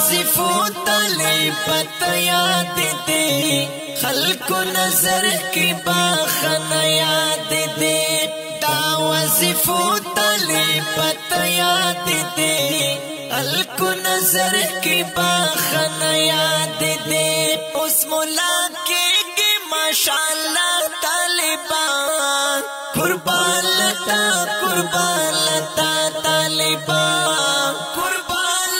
وظیفو تلی پتا یاد دے خلق نظر کی باخن یاد دے دا وظیفو تلی پتا یاد دے خلق نظر کی باخن یاد دے اس مولا کے گی ماشاءاللہ طالبان قربان لتا طالبان قربان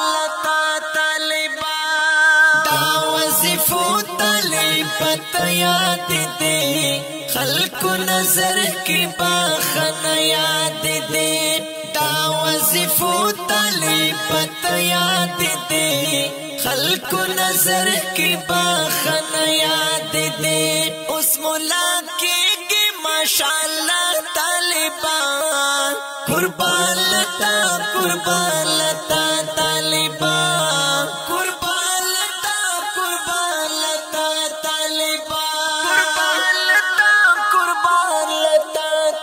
لتا طالبان دا وظیفو تلی پتا یاد دے خلق نظر کی باخن یاد دے دا وظیفو تلی پتا یاد دے خلق نظر کی باخن یاد دے اس مولا کے گی ماشاءاللہ طالبان قربان لتا طالبان قربان لتا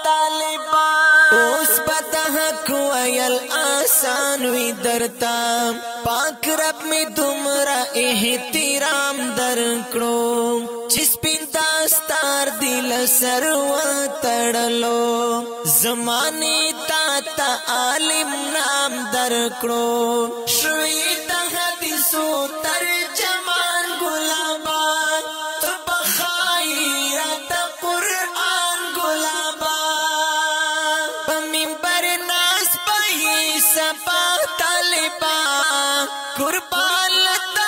طالبان اس بتحق ویل آسان وی درتا پاک رب میں تمرا احترام درکڑو چس پنداستار دل سرو تڑلو زمانی تا عالم نام درکڑو شوید حدیثو ترجمان گلابان تو بخائی رات قرآن گلابان پمنبر ناس بہی سپا طالبان قربان لتا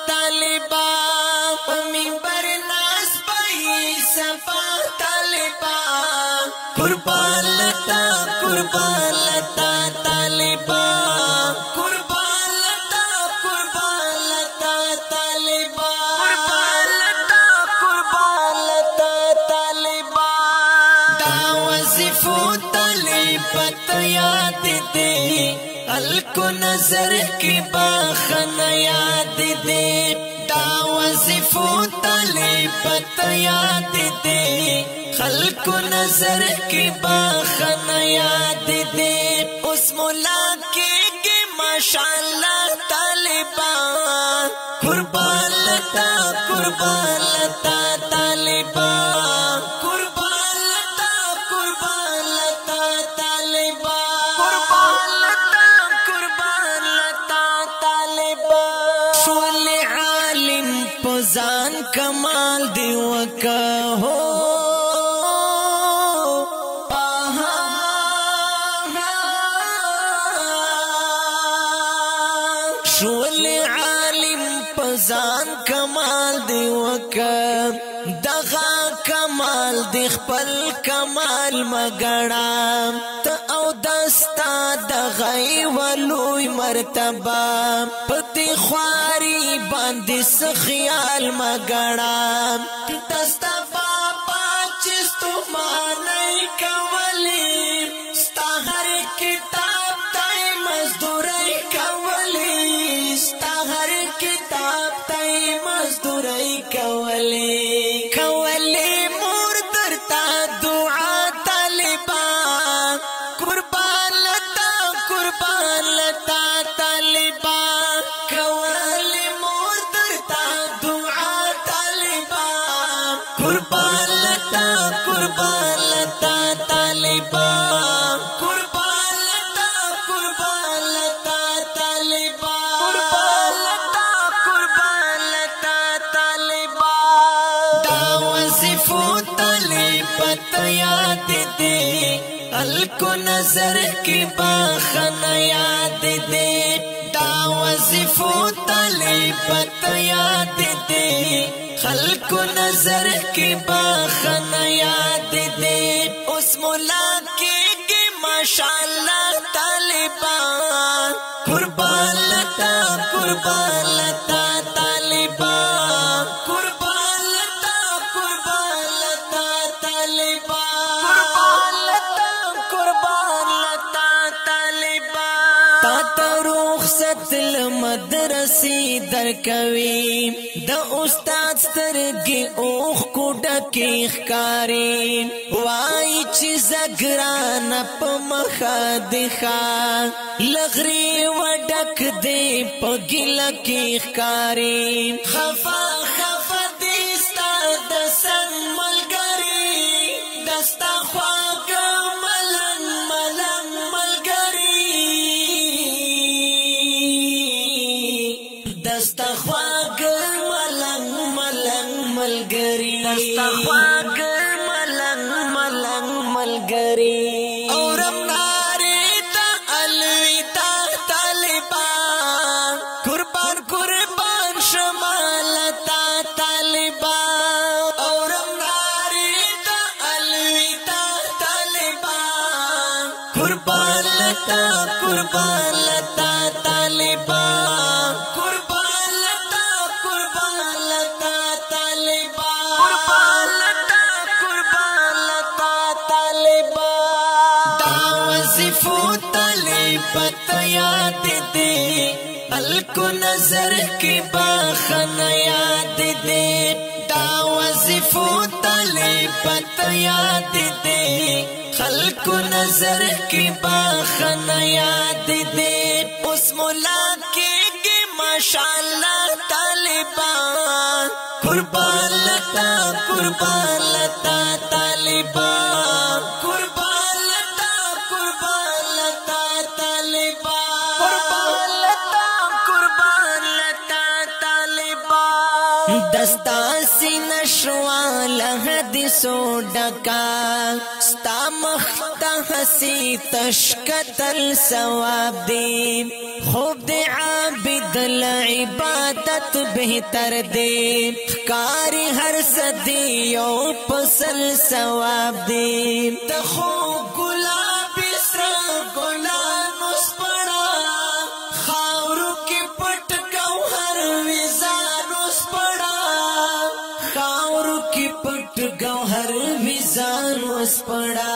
طالبان پمنبر ناس بہی سپا طالبان قربان لتا طالبان قربان لتا طالبان دا وظیفو تلی پتا یاد دے خلق نظر کی باخن یاد دے دا وظیفو تلی پتا یاد دے خلق نظر کی باخن یاد دے اس مولا کے گی ماشاءاللہ طالبان قربان لتا طالبان قربان لتا طالبان شول عالم پزان کمال دی وکا ہو شول عالم پزان کمال دی وکا دغا کمال دی خپل کمال مگڑا تا او دستا دغای ولوی مرتبہ پتی خواری باندی سخیال مگڑا دستا بابا چستو مانای کولی ستا ہر کتاب تای مزدوری کولی ستا ہر کتاب تای مزدوری کولی مور درتا دعا طالبان قربان لتا طالبان کولی مور درتا دعا طالبان قربان لتا طالبان قربان لتا طالبان دا وظیفو تلی پتا یاد دے خلق نظر کی باخن یاد دے دا وظیفو تلی پتا یاد دے خلق نظر کی باخن یاد دے اس مولا کے گی ماشاءاللہ طالبان قربان لتا طالبان قربان لتا طالبان تا رخصت المدرسی درکوي د استاد سترګې اوخ کو ډکې ښکاري وای چې زګران په مخه دی ښا لغري وډک دی په ګیله کې ښکاري خفا خفا دې ستا د سن ملګري دستا خواږه ملنګ ملنګ ملګري دستا خواږه ملنګ ملنګ ملګري دستا خواږه ملنګ ملنګ ملګري اورم نارې ته الودا طالبان قربان قربان شمالتا طالبان اورم نارې ته الودا طالبان قربان لتا طالبان قربان لتا طالبان دا وظیفو طالبت یاد دے الکو نظر کی باخن یاد دے دا وظیفو طالبت یاد دے خلکو نظر کی باخن یاد دے اس مولا کے ماشاءاللہ طالبان قربان لتا طالبان قربان لتا طالبان دستا سینشوال حدیثو ڈکا ستا مخت حسی تشکتل ثواب دی خوب دی عابد العبادت بہتر دی کاری ہر صدیو پسل ثواب دی تخو گلاب اسرا گلان اسپڑا خاورو کی پٹ گوہر ویزان اسپڑا خاورو کی پٹ گوہر ویزان اسپڑا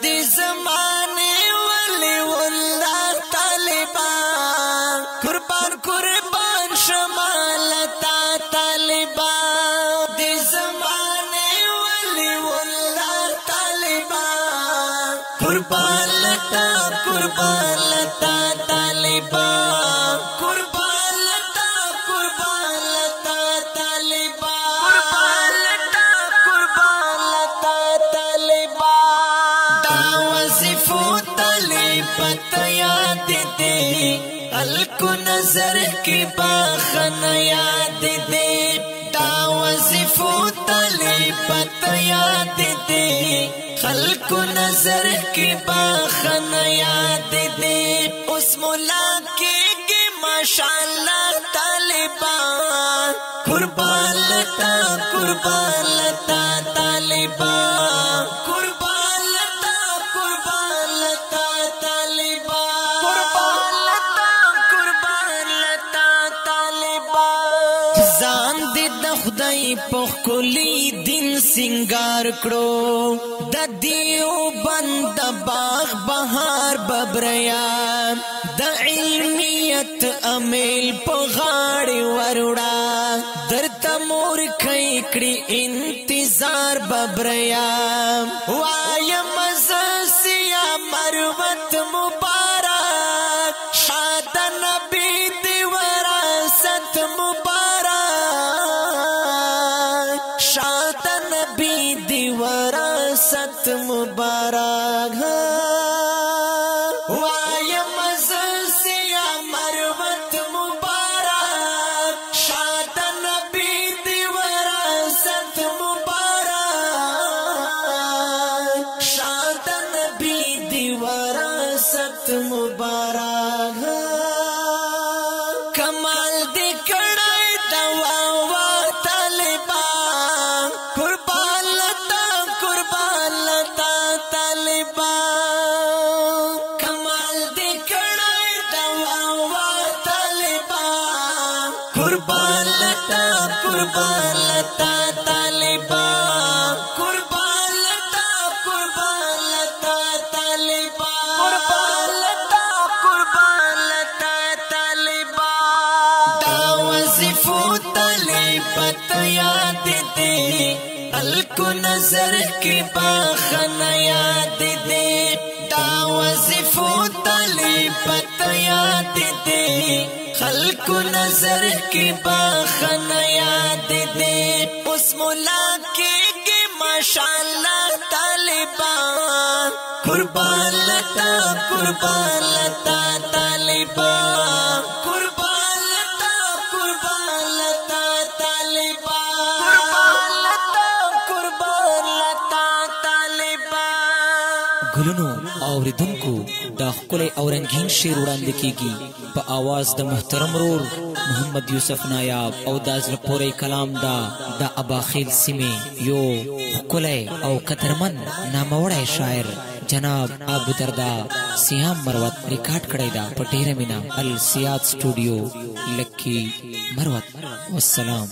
دی زمانے ولی واللہ طالبان قربان قربان شمالتا طالبان دی زمانے ولی واللہ طالبان قربان لتا طالبان قربان لتا طالبان دا وظیفو طالبت یاد دے الکو نظر کی باخن یاد دے دا وظیفو طالبت یاد دے خلکو نظر کی باخن یاد دے اس مولا کے ماشاءاللہ طالبان قربان لتا طالبان قربان لتا طالبان زان دې د خدای په کلی دین سنگار کړو د دیو بند باغ بهار ببریا د علمیت امیل په غاړې وروړه درته مور کړي انتظار ببریا وایم زسیا مروت مبارک شاد نبی دی وراثت مبارک شاد نبی دی وراثت مبارک وایم زسیا مروت مبارک شاد نبی دی وراثت مبارک شاد نبی دی وراثت مبارک کمال دی کړای دوا وا طالبان قربان لتا طالبان کمال دی کړای دوا وا طالبان قربان لتا طالبان قربان لتا طالبان طالبت یاد دے الکو نظر کی باخن یاد دے دا وظیفو طالبت یاد دے خلکو نظر کی باخن یاد دے اس مولا کے گے ماشاءاللہ طالبان قربان لتا طالبان قربان لتا طالبان گلونو اوریدونکو دا ښکلی او رنګین شعر وړاندې کیږي په آواز د محترم رور محمد یوسف نایاب او دا زړه پورې کلام دا اباخیل سیمې یو ښکلی او قدرمن ناموړی شاعر جناب ابو دردا سیام مروت ریکارډ کړی دا په ډیره مینه السیاد سټوډیو لکی مروت والسلام.